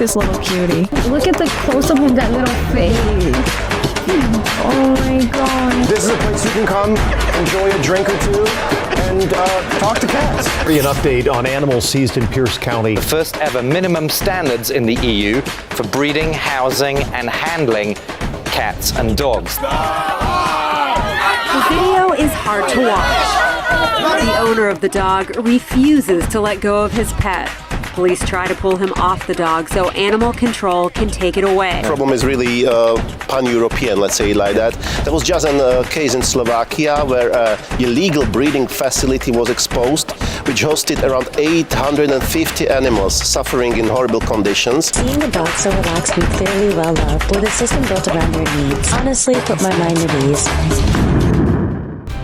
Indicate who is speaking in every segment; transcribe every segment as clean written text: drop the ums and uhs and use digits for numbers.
Speaker 1: precious little cutie.
Speaker 2: Look at the close-up of that little face. Oh my god.
Speaker 3: This is a place you can come, enjoy a drink or two, and talk to cats.
Speaker 4: An update on animals seized in Pierce County.
Speaker 5: The first ever minimum standards in the EU for breeding, housing, and handling cats and dogs.
Speaker 6: The video is hard to watch. The owner of the dog refuses to let go of his pet. Police try to pull him off the dog so animal control can take it away.
Speaker 3: The problem is really pan-European, let's say it like that. There was just a case in Slovakia where an illegal breeding facility was exposed, which hosted around 850 animals suffering in horrible conditions.
Speaker 7: Seeing the dogs so relaxed and clearly well loved, with a system built around their needs, honestly put my mind at ease.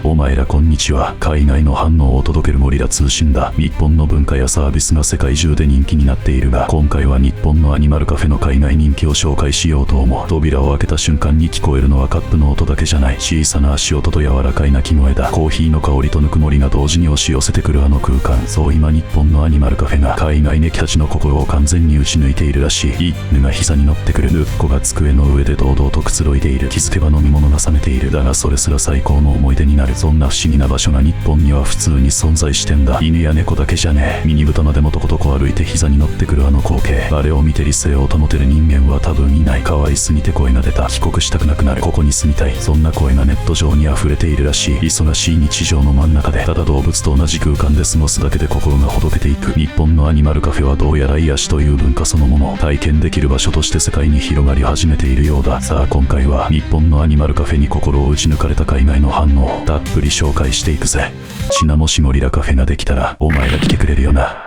Speaker 8: お前らこんにちは。海外の反応を届けるゴリラ通信だ。日本の文化やサービスが世界中で人気になっているが、今回は日本のアニマルカフェの海外人気を紹介しようと思う。扉を開けた瞬間に聞こえるのはカップの音だけじゃない。小さな足音と柔らかい鳴き声だ。コーヒーの香りとぬくもりが同時に押し寄せてくるあの空間。そう今日本のアニマルカフェが海外ネキたちの心を完全に打ち抜いているらしい。犬が膝に乗ってくる。ぬっこが机の上で堂々とくつろいでいる。気づけば飲み物が冷めている。だがそれすら最高の思い出になる。そんな不思議な場所が日本には普通に存在してんだ。犬や猫だけじゃねえ。ミニブタまでもとことこ歩いて膝に乗ってくるあの光景。あれを見て理性を保てる人間は多分いない。可愛すぎて声が出た。帰国したくなくなる。ここに住みたい。そんな声がネット上に溢れているらしい。忙しい日常の真ん中でただ動物と同じ空間で過ごすだけで心がほどけていく。日本のアニマルカフェはどうやら癒しという文化そのものを体験できる場所として世界に広がり始めているようだ。さあ今回は日本のアニマルカフェに心を打ち抜かれた海外の反応をたっぷり紹介していくぜ。ちなもしゴリラカフェができたらお前ら来てくれるよな。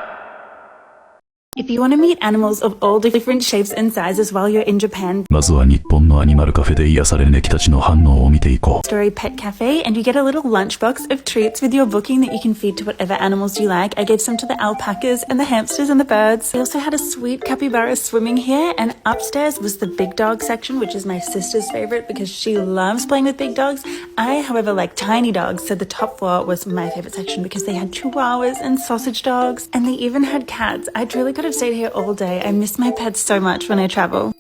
Speaker 9: If you want to meet animals of all different shapes and sizes while you're in Japan,
Speaker 8: まずは日本のアニマルカフェで癒されるネキたちの反応を見ていこう。
Speaker 9: Story Pet Cafe, and you get a little lunchbox of treats with your booking that you can feed to whatever animals you like. I gave some to the alpacas and the hamsters and the birds. They also had a sweet capybara swimming here, and upstairs was the big dog section, which is my sister's favorite because she loves playing with big dogs. I, however, like tiny dogs, so the top floor was my favorite section because they had chihuahuas and sausage dogs, and they even had cats. I'd really could have stayed here all day. I miss my pets so much when I travel.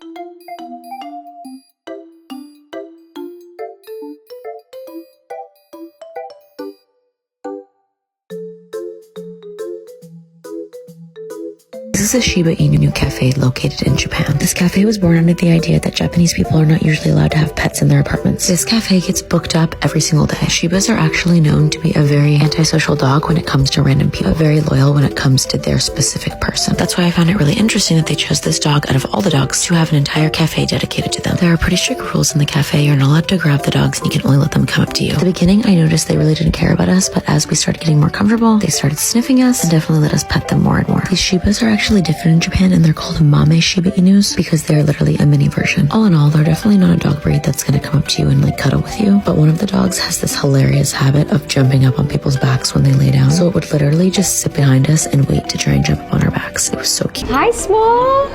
Speaker 7: This is a Shiba Inu cafe located in Japan. This cafe was born under the idea that Japanese people are not usually allowed to have pets in their apartments. This cafe gets booked up every single day. Shibas are actually known to be a very antisocial dog when it comes to random people, very loyal when it comes to their specific person. That's why I found it really interesting that they chose this dog out of all the dogs to have an entire cafe dedicated to them. There are pretty strict rules in the cafe. You're not allowed to grab the dogs and you can only let them come up to you. At the beginning, I noticed they really didn't care about us, but as we started getting more comfortable, they started sniffing us and definitely let us pet them more and more. These Shibas are actually different in Japan, and they're called Mame Shiba Inus because they're literally a mini version. All in all, they're definitely not a dog breed that's gonna come up to you and like cuddle with you, but one of the dogs has this hilarious habit of jumping up on people's backs when they lay down, so it would literally just sit behind us and wait to try and jump up on our backs. It was so cute.
Speaker 2: Hi, Small.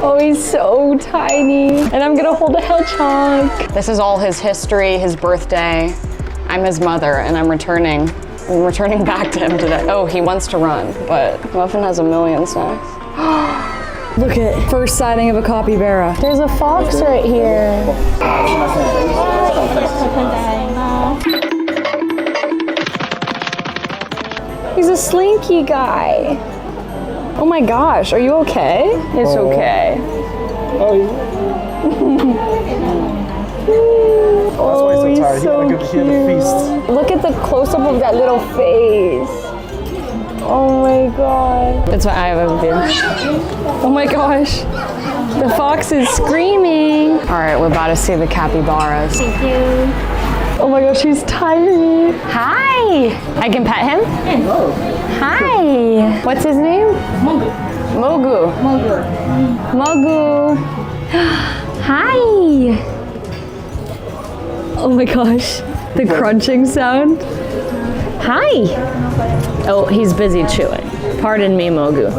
Speaker 2: Oh, he's so tiny. And I'm gonna hold a hedgehog.
Speaker 10: This is all his history, his birthday. I'm his mother, and I'm returning back to him today. Oh, he wants to run, but Muffin has a million snacks.
Speaker 2: Look at first sighting of a capybara. There's a fox right here. He's a slinky guy. Oh my gosh, are you okay? It's okay. Oh, he's so cute. Look at the close-up of that little face. Oh my god.
Speaker 10: That's what I would do.
Speaker 2: Oh my gosh. The fox is screaming.
Speaker 10: All right, we're about to see the capybaras.
Speaker 2: Thank you. Oh my gosh, he's tiny.
Speaker 10: Hi. I can pet him? Hi. What's his name? Mogu. Mogu. Hi.
Speaker 2: Oh my gosh. The crunching sound.
Speaker 10: Hi. Oh, he's busy chewing.
Speaker 2: Pardon me, Mogu.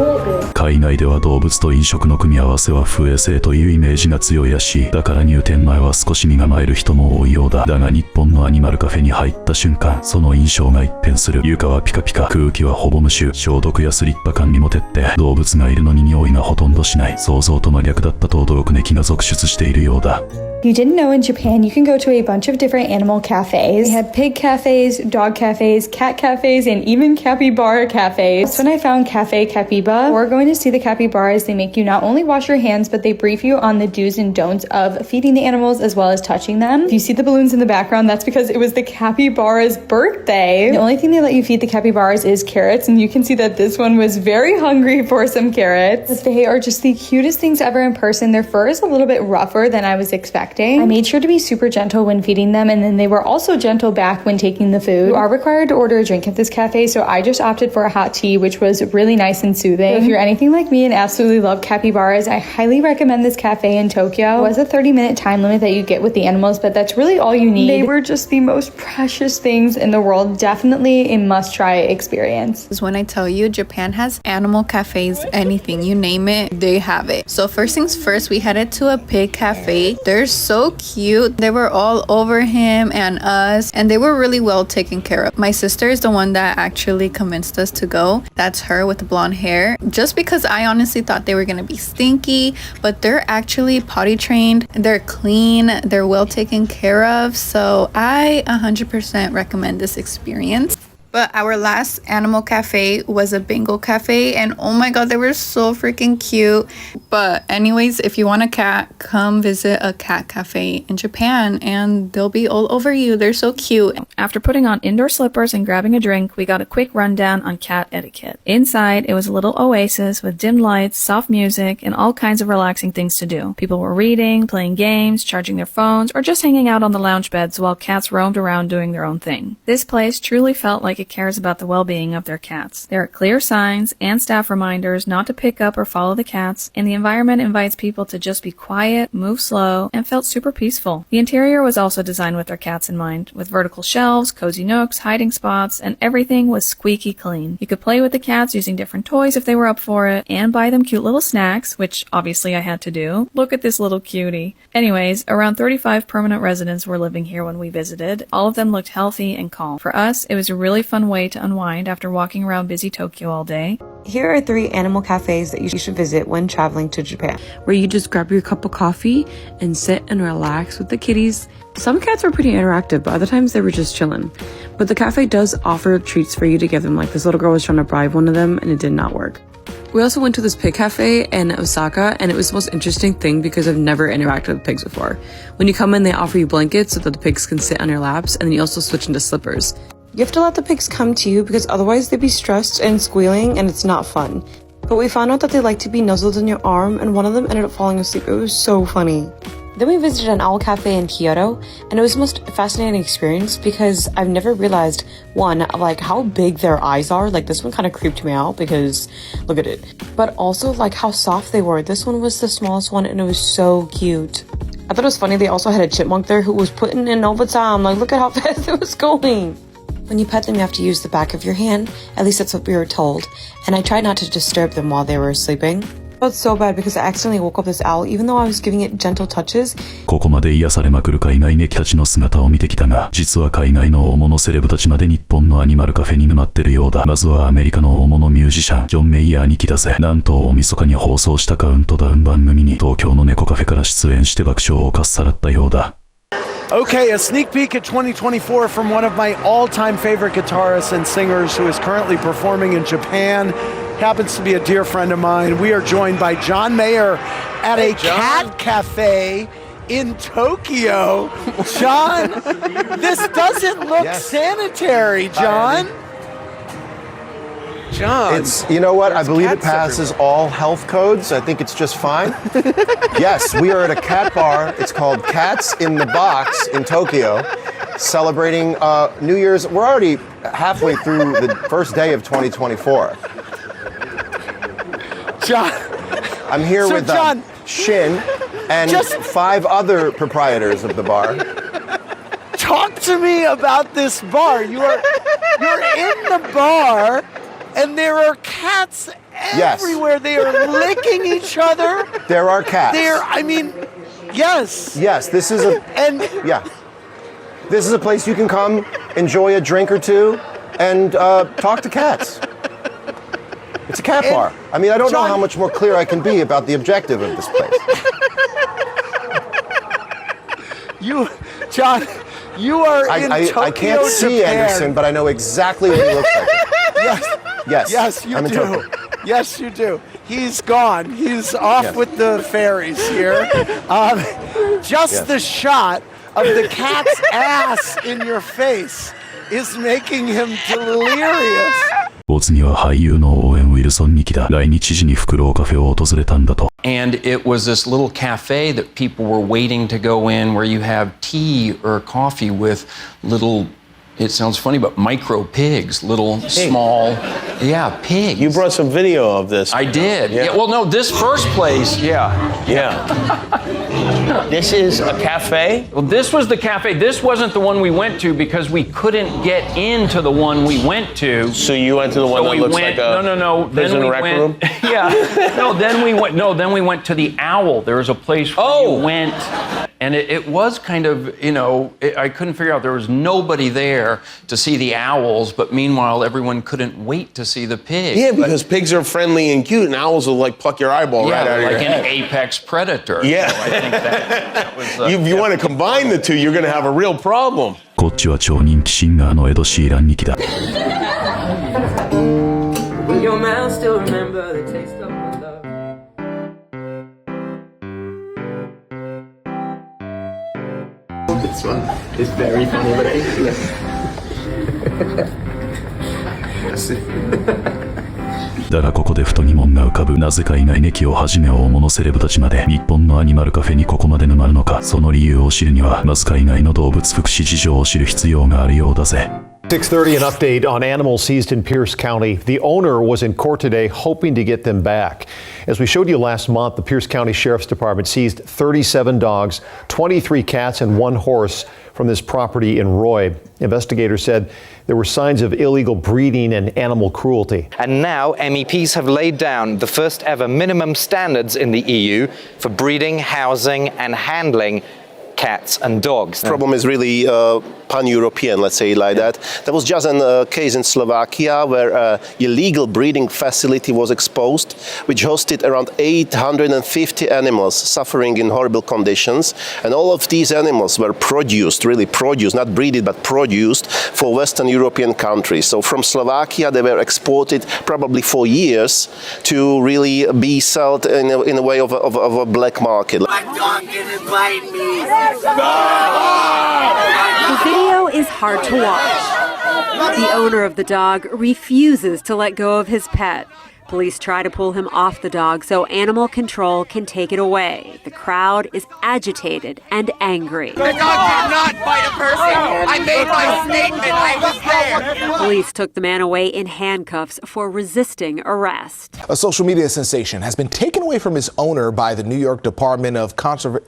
Speaker 8: 海外では動物と飲食の組み合わせは不衛生というイメージが強いらしい。だから入店前は少し身構える人も多いようだ。だが日本のアニマルカフェに入った瞬間、その印象が一変する。床はピカピカ、空気はほぼ無臭、消毒やスリッパ管理も徹底。動物がいるのに匂いがほとんどしない。想像と真逆だったと驚くネキが続出しているようだ。
Speaker 1: You didn't know in Japan you can go to a bunch of different animal cafes. They had pig cafes, dog cafes, cat cafes, and even capybara cafes. That's when I found Cafe Capybara. Before going to see the capybaras, they make you not only wash your hands, but they brief you on the do's and don'ts of feeding the animals as well as touching them. If you see the balloons in the background, that's because it was the capybara's birthday. The only thing they let you feed the capybaras is carrots, and you can see that this one was very hungry for some carrots. But they are just the cutest things ever in person. Their fur is a little bit rougher than I was expecting. I made sure to be super gentle when feeding them, and then they were also gentle back when taking the food. You are required to order a drink at this cafe, so I just opted for a hot tea, which was really nice and soothing. So if you're anything like me and absolutely love capybaras, I highly recommend this cafe in Tokyo. It was a 30-minute time limit that you get with the animals, but that's really all you need. They were just the most precious things in the world. Definitely a must-try experience.
Speaker 11: When I tell you, Japan has animal cafes, anything, you name it, they have it. So first things first, we headed to a pig cafe. They're so cute. They were all over him and us, and they were really well taken care of. My sister is the one that actually convinced us to go. That's her with the blonde hair. Just because I honestly thought they were gonna be stinky, but they're actually potty trained. They're clean. They're well taken care of. So I 100% recommend this experience. But our last animal cafe was a Bengal cafe, and oh my god, they were so freaking cute. But anyways, if you want a cat, come visit a cat cafe in Japan and they'll be all over you. They're so cute.
Speaker 9: After putting on indoor slippers and grabbing a drink, we got a quick rundown on cat etiquette. Inside, it was a little oasis with dim lights, soft music, and all kinds of relaxing things to do. People were reading, playing games, charging their phones, or just hanging out on the lounge beds while cats roamed around doing their own thing. This place truly felt like it cares about the well-being of their cats. There are clear signs and staff reminders not to pick up or follow the cats, and the environment invites people to just be quiet, move slow, and felt super peaceful. The interior was also designed with their cats in mind, with vertical shelves, cozy nooks, hiding spots, and everything was squeaky clean. You could play with the cats using different toys if they were up for it, and buy them cute little snacks, which obviously I had to do. Look at this little cutie. Anyways, around 35 permanent residents were living here when we visited. All of them looked healthy and calm. For us, it was a really fun way to unwind after walking around busy Tokyo all day.
Speaker 12: Here are 3 animal cafes that you should visit when traveling to Japan, where you just grab your cup of coffee and sit and relax with the kitties. Some cats were pretty interactive, but other times they were just chilling. But the cafe does offer treats for you to give them, like this little girl was trying to bribe one of them and it did not work. We also went to this pig cafe in Osaka, and it was the most interesting thing because I've never interacted with pigs before. When you come in, they offer you blankets so that the pigs can sit on your laps, and then you also switch into slippers. You have to let the pigs come to you because otherwise they'd be stressed and squealing, and it's not fun. But we found out that they like to be nuzzled in your arm, and one of them ended up falling asleep. It was so funny. Then we visited an owl cafe in Kyoto, and it was the most fascinating experience because I've never realized, one, like how big their eyes are. Like this one kind of creeped me out because look at it. But also like how soft they were. This one was the smallest one and it was so cute. I thought it was funny they also had a chipmunk there who was putting in overtime. Like look at how fast it was going. When you pet them, you have to use the back of your hand. At least that's what we were told. And I tried not to disturb them while they were sleeping. I felt so bad because I accidentally woke up this owl even though I was giving it gentle touches.
Speaker 8: ここまで癒されまくる海外ネキたちの姿を見てきたが、実は海外の大物セレブたちまで日本のアニマルカフェに沼ってるようだ。まずはアメリカの大物ミュージシャン、ジョン・メイヤーに来だぜ。なんと大晦日に放送したカウントダウン番組に東京の猫カフェから出演して爆笑をかっさらったようだ。
Speaker 13: Okay, a sneak peek at 2024 from one of my all-time favorite guitarists and singers who is currently performing in Japan. Happens to be a dear friend of mine. We are joined by John Mayer at a cat cafe in Tokyo. John, this doesn't look sanitary, John. John.
Speaker 3: It's, you know what? I believe it passes all health codes. I think it's just fine. Yes, we are at a cat bar. It's called Cats in the Box in Tokyo, celebrating New Year's. We're already halfway through the first day of 2024.
Speaker 13: John.
Speaker 3: I'm here with
Speaker 13: John,
Speaker 3: Shin and 5 other proprietors of the bar.
Speaker 13: Talk to me about this bar. You're in the bar. And there are cats everywhere. They are licking each other.
Speaker 14: There are cats.
Speaker 13: Yes.
Speaker 14: Yes, this is This is a place you can come, enjoy a drink or two, and talk to cats. It's a cat bar. I don't know how much more clear I can be about the objective of this place.
Speaker 13: John, you are in Tokyo,
Speaker 14: I can't see
Speaker 13: Japan.
Speaker 14: Anderson, but I know exactly what he looks like.
Speaker 13: Yes, you
Speaker 14: I'm in
Speaker 13: do.
Speaker 14: Tokyo.
Speaker 13: Yes, you do. He's gone. He's off with the fairies here. The shot of the cat's ass in your face is making him delirious.
Speaker 8: お次は俳優のオーウェン・ウィルソン2期だ。来日時にフクロウカフェを訪れたんだと。
Speaker 15: And it was this little cafe that people were waiting to go in where you have tea or coffee with little, it sounds funny, but micro pigs, little small, pigs.
Speaker 16: You brought some video of this.
Speaker 15: I did. Yeah. Well, no, this first place,
Speaker 16: This is a cafe?
Speaker 15: Well, this was the cafe. This wasn't the one we went to because we couldn't get into the one we went to.
Speaker 16: So you went to the one that looks like a prison rec room?
Speaker 15: Then we went to the Owl. There was a place where you went, and it was kind of, I couldn't figure out. There was nobody there to see the owls, but meanwhile, everyone couldn't wait to see the pigs.
Speaker 16: Yeah, because pigs are friendly and cute, and owls will pluck your eyeball right out of your head.
Speaker 15: Like an apex predator.
Speaker 16: Yeah.
Speaker 15: So I think that was,
Speaker 16: if you want to combine the two, you're going to have a real problem.
Speaker 8: こっちは超人気シンガーのエド・シーラン2期だ。
Speaker 17: This one is very funny, but I
Speaker 8: だがここでふと疑問が浮かぶ。なぜ海外ネキをはじめ大物セレブたちまで日本のアニマルカフェにここまで沼るのか。その理由を知るにはまず海外の動物福祉事情を知る必要があるようだぜ。
Speaker 4: 6:30, an update on animals seized in Pierce County. The owner was in court today hoping to get them back. As we showed you last month, the Pierce County Sheriff's Department seized 37 dogs, 23 cats, and 1 horse from this property in Roy. Investigators said there were signs of illegal breeding and animal cruelty.
Speaker 5: And now MEPs have laid down the first ever minimum standards in the EU for breeding, housing, and handling cats and dogs.
Speaker 3: The problem is really pan-European, let's say like that. There was just a case in Slovakia where an illegal breeding facility was exposed, which hosted around 850 animals suffering in horrible conditions. And all of these animals were produced, not breeded, but produced for Western European countries. So from Slovakia, they were exported probably for years to really be sold in a way of a black market.
Speaker 6: The video is hard to watch. The owner of the dog refuses to let go of his pet. Police try to pull him off the dog so animal control can take it away. The crowd is agitated and angry.
Speaker 18: The dog did not bite a person. I made my statement. I was there.
Speaker 6: Police took the man away in handcuffs for resisting arrest.
Speaker 19: A social media sensation has been taken away from his owner by the New York Department of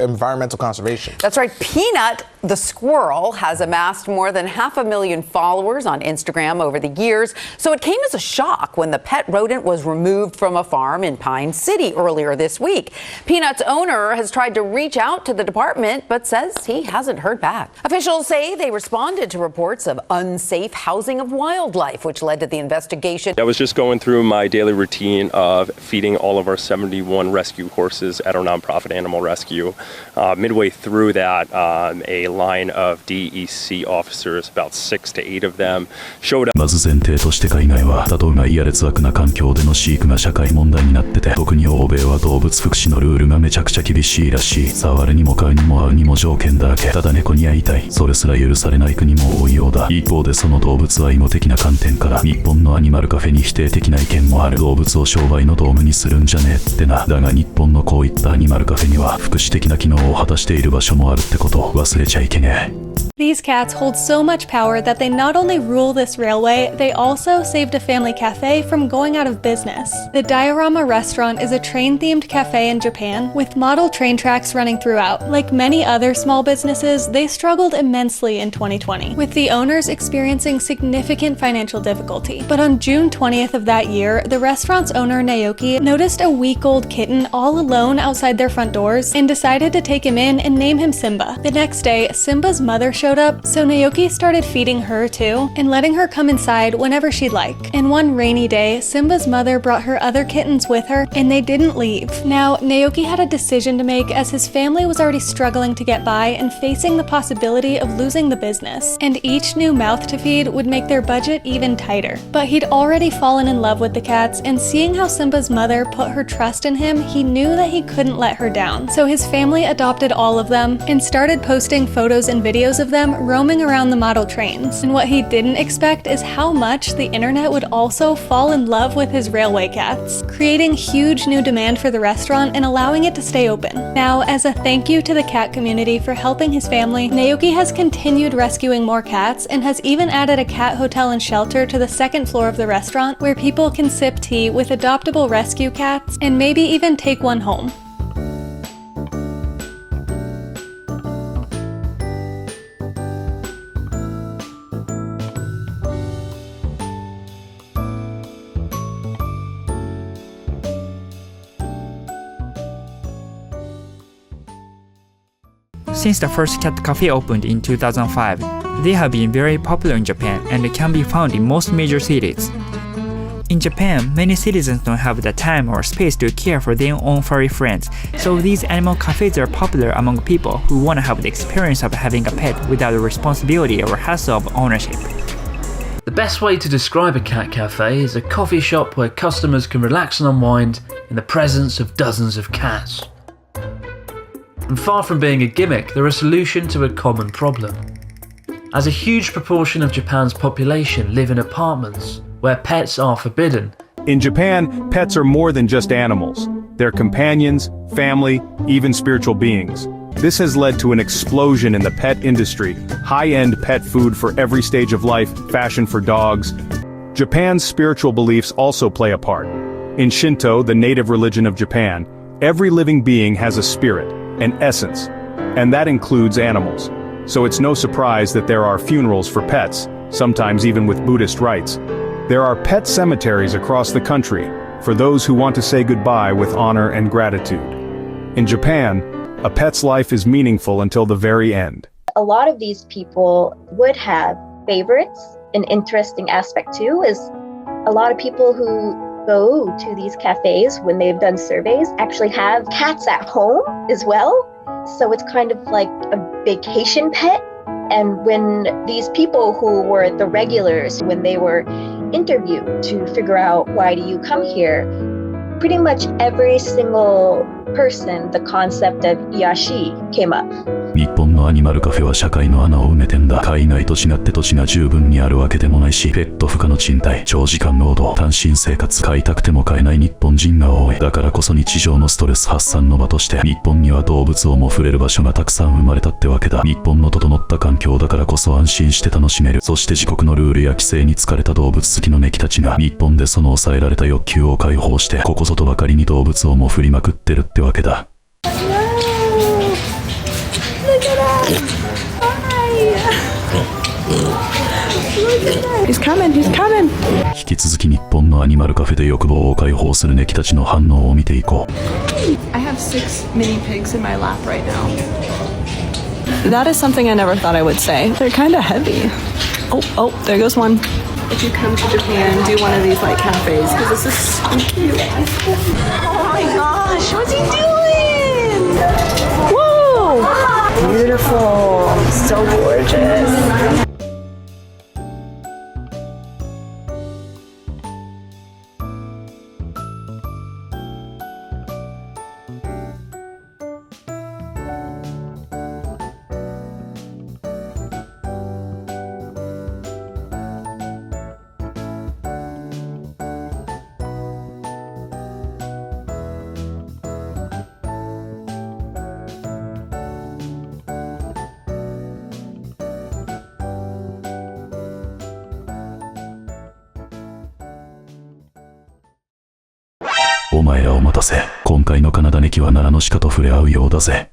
Speaker 19: Environmental Conservation.
Speaker 20: That's right. Peanut, the squirrel, has amassed more than 500,000 followers on Instagram over the years. So it came as a shock when the pet rodent was removed from a farm in Pine City earlier this week. Peanut's owner has tried to reach out to the department, but says he hasn't heard back. Officials say they responded to reports of unsafe housing of wildlife, which led to the investigation.
Speaker 21: I was just going through my daily routine of feeding all of our 71 rescue horses at our nonprofit animal rescue. Midway through that, a line of DEC officers, about 6 to 8 of them, showed up.
Speaker 8: まず前提として海外は多頭が嫌劣悪な環境での飼育が社会問題になってて、特に欧米は動物福祉のルールがめちゃくちゃ厳しいらしい。触るにも飼うにも会うにも条件だらけ。ただ猫に会いたい、それすら許されない国も多いようだ。一方でその動物愛護的な観点から日本のアニマルカフェに否定的な意見もある。動物を商売の道具にするんじゃねえってな。だが日本のこういったアニマルカフェには福祉的な機能を果たしている場所もあるってことを忘れちゃいけねえ。
Speaker 7: These cats hold so much power that they not only rule this railway, they also saved a family cafe from going out of business. The Diorama restaurant is a train-themed cafe in Japan with model train tracks running throughout. Like many other small businesses, they struggled immensely in 2020, with the owners experiencing significant financial difficulty. But on June 20th of that year, the restaurant's owner Naoki noticed a week-old kitten all alone outside their front doors and decided to take him in and name him Simba. The next day, Simba's mother showed up, so Naoki started feeding her too and letting her come inside whenever she'd like. And one rainy day, Simba's mother brought her other kittens with her and they didn't leave. Now, Naoki had a decision to make as his family was already struggling to get by and facing the possibility of losing the business. And each new mouth to feed would make their budget even tighter. But he'd already fallen in love with the cats, and seeing how Simba's mother put her trust in him, he knew that he couldn't let her down. So his family adopted all of them and started posting photos and videos of them roaming around the model trains. And what he didn't expect is how much the internet would also fall in love with his railway cats, creating huge new demand for the restaurant and allowing it to stay open. Now, as a thank you to the cat community for helping his family, Naoki has continued rescuing more cats and has even added a cat hotel and shelter to the second floor of the restaurant where people can sip tea with adoptable rescue cats and maybe even take one home.
Speaker 22: Since the first cat cafe opened in 2005, they have been very popular in Japan and can be found in most major cities. In Japan, many citizens don't have the time or space to care for their own furry friends, so these animal cafes are popular among people who want to have the experience of having a pet without the responsibility or hassle of ownership.
Speaker 23: The best way to describe a cat cafe is a coffee shop where customers can relax and unwind in the presence of dozens of cats. And far from being a gimmick, they're a solution to a common problem. As a huge proportion of Japan's population live in apartments where pets are forbidden.
Speaker 24: In Japan, pets are more than just animals. They're companions, family, even spiritual beings. This has led to an explosion in the pet industry, high-end pet food for every stage of life, fashion for dogs. Japan's spiritual beliefs also play a part. In Shinto, the native religion of Japan, every living being has a spirit, an essence, and that includes animals. So it's no surprise that there are funerals for pets, sometimes even with Buddhist rites. There are pet cemeteries across the country for those who want to say goodbye with honor and gratitude. In Japan, a pet's life is meaningful until the very end.
Speaker 25: A lot of these people would have favorites. An interesting aspect too is a lot of people who go to these cafes when they've done surveys actually have cats at home as well. So it's kind of like a vacation pet. And when these people who were the regulars, when they were interviewed to figure out why do you come here, pretty much every single person, the concept of iyashi came up.
Speaker 8: 日本のアニマルカフェは社会の穴を埋めてんだ。海外と違って土地が十分にあるわけでもないし、ペット不可の賃貸、長時間労働、単身生活、飼いたくても飼えない日本人が多い。だからこそ日常のストレス発散の場として、日本には動物をも触れる場所がたくさん生まれたってわけだ。日本の整った環境だからこそ安心して楽しめる。そして自国のルールや規制に疲れた動物好きのネキたちが、日本でその抑えられた欲求を解放して、ここぞとばかりに動物をも振りまくってるってわけだ。
Speaker 2: He's coming, he's coming.
Speaker 8: 引き続き日本のアニマルカフェで欲望を解放するネキたちの反応を見ていこう。
Speaker 2: I have 6 mini pigs in my lap right now. That is something I never thought I would say. They're kind of heavy. Oh, there goes one. If you come to Japan, do one of these like cafes because this is so cute. Oh my gosh, what's he doing? Whoa! Beautiful, so gorgeous.
Speaker 8: お前らお待たせ。今回のカナダネキは奈良の鹿と触れ合うようだぜ。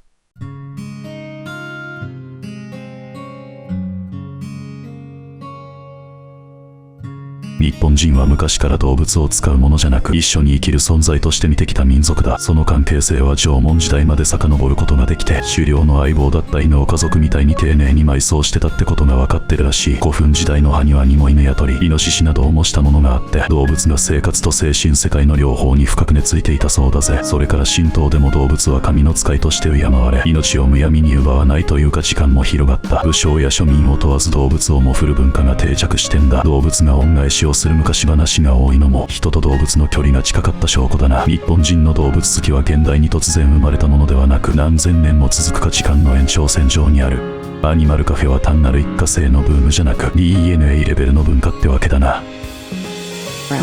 Speaker 8: 日本人は昔から動物を使うものじゃなく一緒に生きる存在として見てきた民族だ。その関係性は縄文時代まで遡ることができて、狩猟の相棒だった犬を家族みたいに丁寧に埋葬してたってことが分かってるらしい。古墳時代の埴輪にも犬や鳥、イノシシなどを模したものがあって、動物が生活と精神世界の両方に深く根付いていたそうだぜ。それから神道でも動物は神の使いとして敬われ、命をむやみに奪わないという価値観も広がった。武将や庶民を問わず動物をも振る文化が定着してんだ。動物が恩返しをする昔話が多いのも人と動物の距離が近かった証拠だな。日本人の動物好きは現代に突然生まれたものではなく、何千年も続く価値観の延長線上にある。アニマルカフェは単なる一過性のブームじゃなく DNA レベルの文化ってわけだな。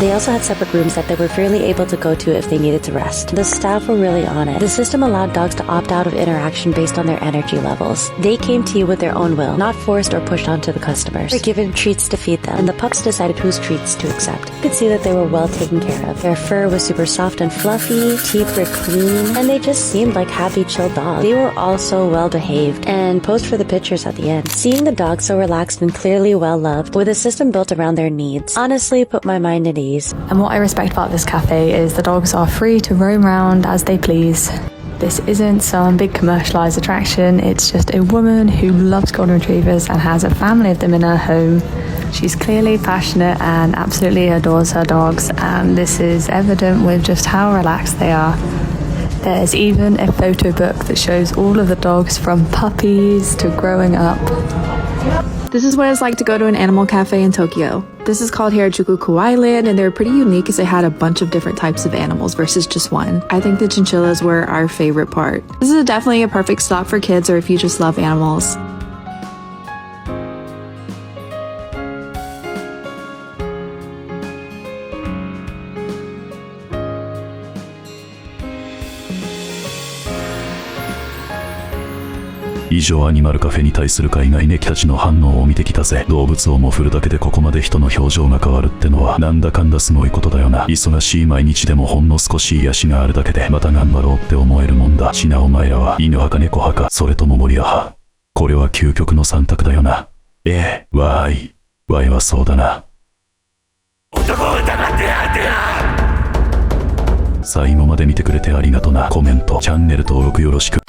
Speaker 1: They also had separate rooms that they were freely able to go to if they needed to rest. The staff were really on it. The system allowed dogs to opt out of interaction based on their energy levels. They came to you with their own will, not forced or pushed onto the customers. They were given treats to feed them, and the pups decided whose treats to accept. You could see that they were well taken care of. Their fur was super soft and fluffy, teeth were clean, and they just seemed like happy, chill dogs. They were also well behaved and posed for the pictures at the end. Seeing the dogs so relaxed and clearly well loved, with a system built around their needs, honestly put my mind at ease.
Speaker 9: And what I respect about this cafe is the dogs are free to roam around as they please. This isn't some big commercialized attraction, it's just a woman who loves golden retrievers and has a family of them in her home. She's clearly passionate and absolutely adores her dogs, and this is evident with just how relaxed they are. There's even a photo book that shows all of the dogs from puppies to growing up.
Speaker 2: This is what it's like to go to an animal cafe in Tokyo. This is called Harajuku Island, and they're pretty unique as they had a bunch of different types of animals versus just one. I think the chinchillas were our favorite part. This is definitely a perfect stop for kids or if you just love animals.
Speaker 8: 以上アニマルカフェに対する海外ネキたちの反応を見てきたぜ。動物をも振るだけでここまで人の表情が変わるってのはなんだかんだすごいことだよな。忙しい毎日でもほんの少し癒しがあるだけでまた頑張ろうって思えるもんだ。ちなお前らは犬派か猫派か、それとも森派派。これは究極の三択だよな。わーいはそうだな。男を疑ってやってや。最後まで見てくれてありがとな。コメント、チャンネル登録よろしく。